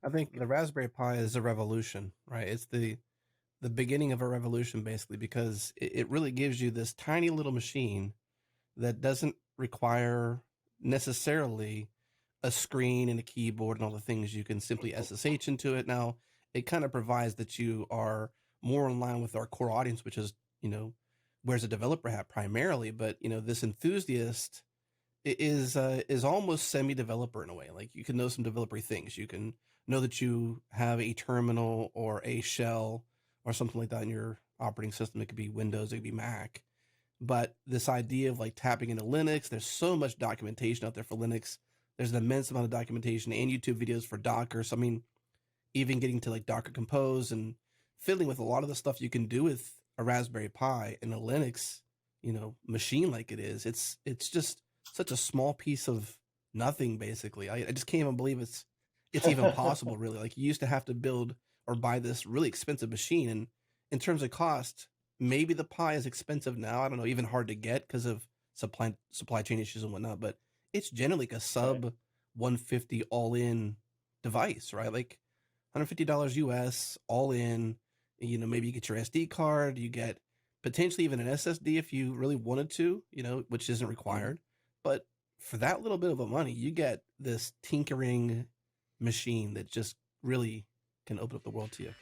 I think the Raspberry Pi is a revolution, right? It's the beginning of a revolution basically because it really gives you this tiny little machine that doesn't require necessarily a screen and a keyboard and all the things. You can simply SSH into it. Now, it kind of provides that you are more in line with our core audience, which is, wears a developer hat primarily, but this enthusiast is almost semi-developer in a way. Like you can know some developer things. You can know that you have a terminal or a shell or something like that in your operating system. It could be Windows, it could be Mac. But this idea of like tapping into Linux, there's so much documentation out there for Linux. There's an immense amount of documentation and YouTube videos for Docker. So I mean, even getting to like Docker Compose and fiddling with a lot of the stuff you can do with a Raspberry Pi and a Linux, machine like it is. It's just such a small piece of nothing basically. I just can't even believe it's even possible really. Like you used to have to build or buy this really expensive machine, and in terms of cost, maybe the Pi is expensive now. I don't know, even hard to get because of supply chain issues and whatnot. But it's generally like a Right. sub 150 all in device, right? Like $150 US all in. Maybe you get your SD card, you get potentially even an SSD if you really wanted to, which isn't Mhm. required. But for that little bit of a money, you get this tinkering machine that just really can open up the world to you.